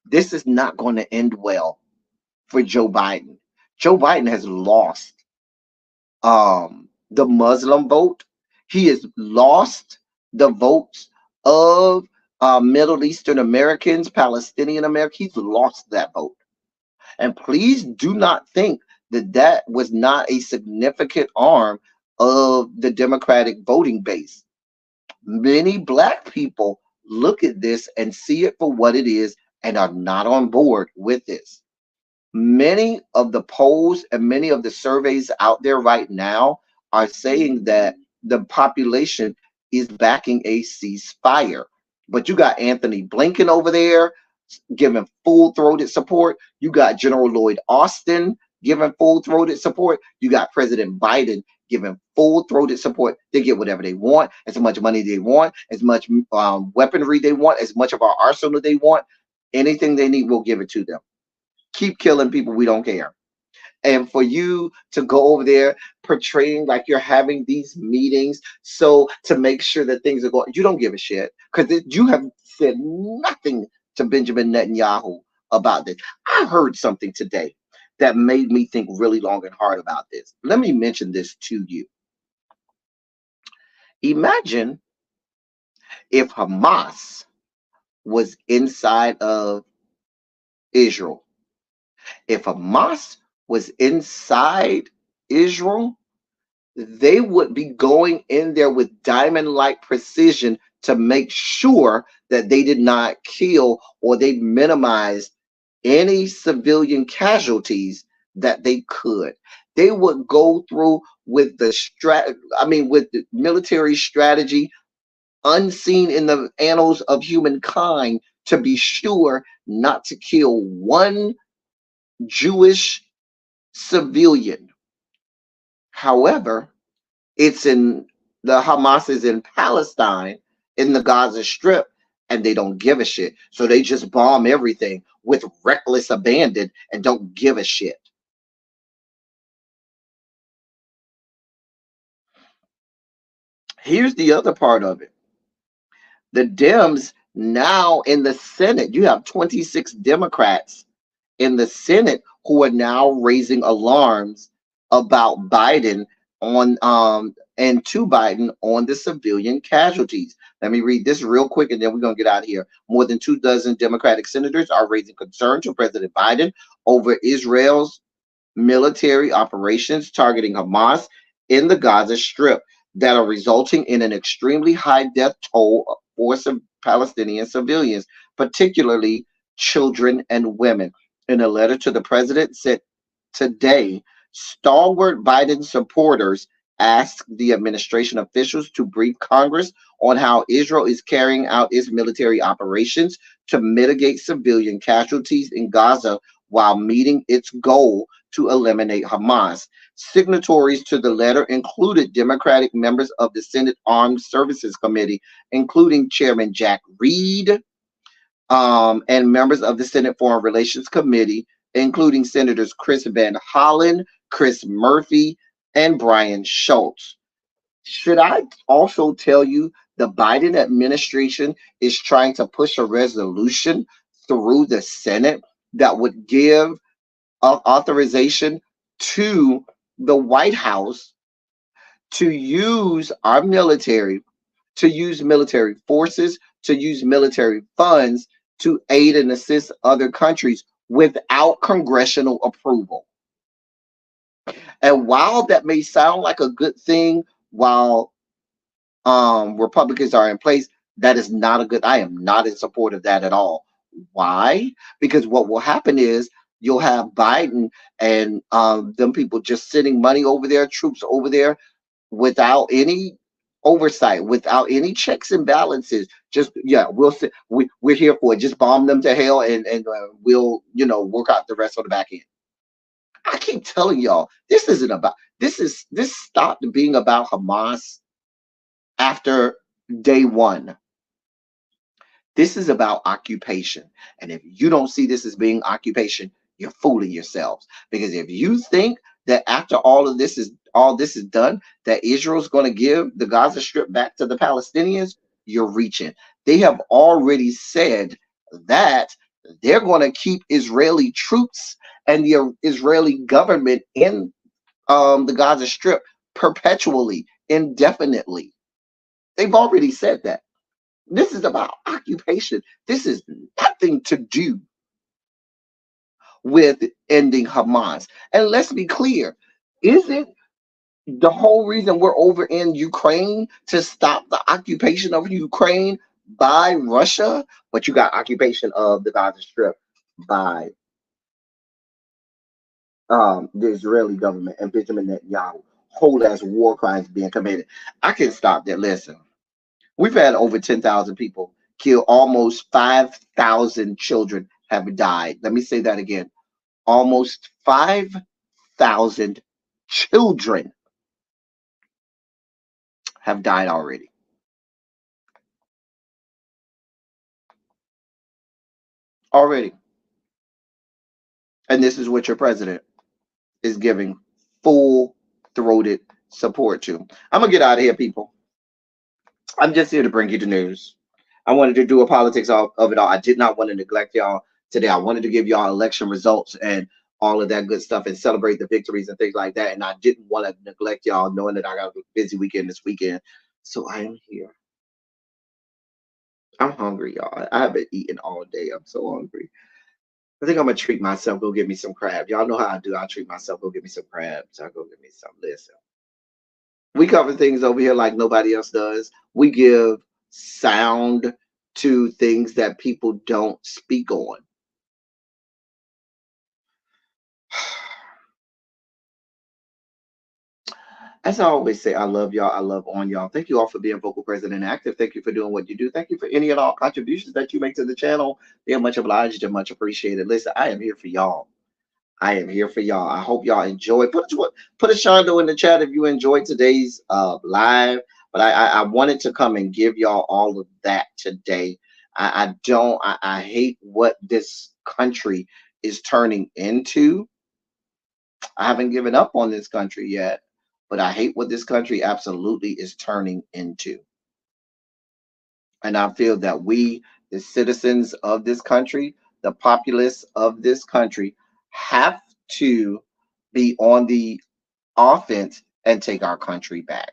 Speaker 3: this is not going to end well for Joe Biden. Joe Biden has lost the Muslim vote. He has lost the votes of Middle Eastern Americans, Palestinian Americans. He's lost that vote. And please do not think that that was not a significant arm of the Democratic voting base. Many Black people look at this and see it for what it is and are not on board with this. Many of the polls and many of the surveys out there right now are saying that the population is backing a ceasefire. But you got Anthony Blinken over there giving full-throated support. You got General Lloyd Austin giving full-throated support. You got President Biden giving full-throated support. They get whatever they want, as much money they want, as much weaponry they want, as much of our arsenal they want. Anything they need, we'll give it to them. Keep killing people, we don't care. And for you to go over there portraying like you're having these meetings so to make sure that things are going, you don't give a shit because you have said nothing to Benjamin Netanyahu about this. I heard something today that made me think really long and hard about this. Let me mention this to you. Imagine if Hamas was inside of Israel. If Hamas was inside Israel, they would be going in there with diamond-like precision to make sure that they did not kill or they minimized any civilian casualties that they could. They would go through with the with the military strategy unseen in the annals of humankind to be sure not to kill one Jewish civilian. However, it's in the Hamas is in Palestine, in the Gaza Strip, and they don't give a shit. So they just bomb everything with reckless abandon and don't give a shit. Here's the other part of it. The Dems now in the Senate, you have 26 Democrats in the Senate who are now raising alarms about Biden on and to Biden on the civilian casualties. Let me read this real quick and then we're going to get out of here. More than 24 Democratic senators are raising concern to President Biden over Israel's military operations targeting Hamas in the Gaza Strip that are resulting in an extremely high death toll for some Palestinian civilians, particularly children and women. In a letter to the president sent today, stalwart Biden supporters asked the administration officials to brief Congress on how Israel is carrying out its military operations to mitigate civilian casualties in Gaza while meeting its goal to eliminate Hamas. Signatories to the letter included Democratic members of the Senate Armed Services Committee, including Chairman Jack Reed, and members of the Senate Foreign Relations Committee, including Senators Chris Van Hollen, Chris Murphy, and Brian Schultz. Should I also tell you the Biden administration is trying to push a resolution through the Senate that would give authorization to the White House to use our military, to use military forces, to use military funds to aid and assist other countries without congressional approval. And while that may sound like a good thing, while Republicans are in place, that is not a good. I am not in support of that at all. Why? Because what will happen is you'll have Biden and them people just sending money over there, troops over there, without any oversight, without any checks and balances. Just yeah, we'll see. We're here for it. Just bomb them to hell, and we'll work out the rest on the back end. I keep telling y'all, this isn't about. This stopped being about Hamas after day one. This is about occupation. And if you don't see this as being occupation, you're fooling yourselves. Because if you think that after all this is done, that Israel's going to give the Gaza Strip back to the Palestinians, you're reaching. They have already said that they're going to keep Israeli troops and the Israeli government in the Gaza Strip perpetually, indefinitely. They've already said that. This is about occupation. This is nothing to do with ending Hamas. And let's be clear, is it the whole reason we're over in Ukraine to stop the occupation of Ukraine by Russia? But you got occupation of the Gaza Strip by the Israeli government and Benjamin Netanyahu. Whole ass war crimes being committed. I can stop there. Listen. We've had over 10,000 people killed. Almost 5,000 children have died. Let me say that again. Almost 5,000 children have died already. Already. And this is what your president is giving full-throated support to. I'm going to get out of here, people. I'm just here to bring you the news. I wanted to do a politics of it all. I did not want to neglect y'all today. I wanted to give y'all election results and all of that good stuff and celebrate the victories and things like that. And I didn't want to neglect y'all, knowing that I got a busy weekend this weekend. So I am here. I'm hungry, y'all. I haven't eaten all day. I'm so hungry. I think I'm gonna treat myself. Go get me some crab. Y'all know how I do. I treat myself. Go get me some crabs. I'll go get me some. Listen. We cover things over here like nobody else does. We give sound to things that people don't speak on. As I always say, I love y'all. I love on y'all. Thank you all for being vocal, present, and active. Thank you for doing what you do. Thank you for any and all contributions that you make to the channel. They are much obliged and much appreciated. Listen, I am here for y'all. I am here for y'all. I hope y'all enjoy. Put a shondo in the chat if you enjoyed today's live. But I wanted to come and give y'all all of that today. I hate what this country is turning into. I haven't given up on this country yet, but I hate what this country absolutely is turning into. And I feel that we, the citizens of this country, the populace of this country, have to be on the offense and take our country back.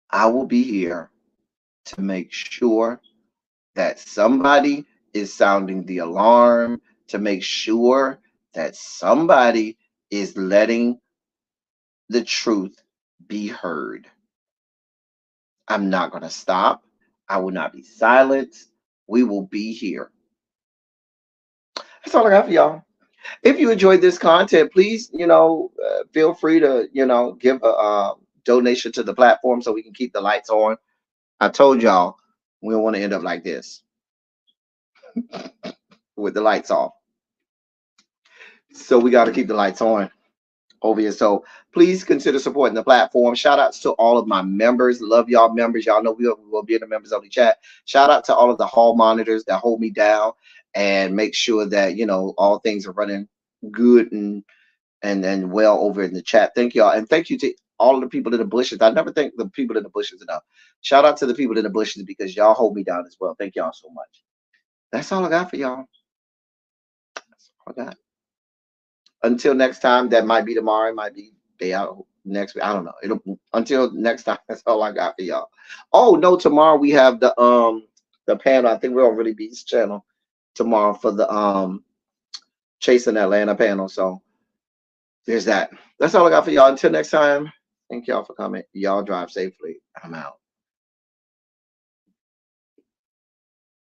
Speaker 3: I will be here to make sure that somebody is sounding the alarm, to make sure that somebody is letting the truth be heard. I'm not going to stop. I will not be silent. We will be here. That's all I got for y'all. If you enjoyed this content, please, feel free to, give a donation to the platform so we can keep the lights on. I told y'all we don't want to end up like this with the lights off. So we got to keep the lights on. over here. So please consider supporting the platform. Shout outs to all of my members. Love y'all members. Y'all know we will be in the members only chat. Shout out to all of the hall monitors that hold me down and make sure that all things are running good and well over in the chat. Thank y'all. And thank you to all of the people in the bushes. I never thank the people in the bushes enough. Shout out to the people in the bushes because y'all hold me down as well. Thank y'all so much. That's all I got for y'all. That's all I got. Until next time, that might be tomorrow, it might be day out next week. I don't know. Until next time, that's all I got for y'all. Oh no, tomorrow we have the panel. I think we're on Really Beats channel tomorrow for the Chasing Atlanta panel. So there's that. That's all I got for y'all. Until next time, thank y'all for coming. Y'all drive safely. I'm out.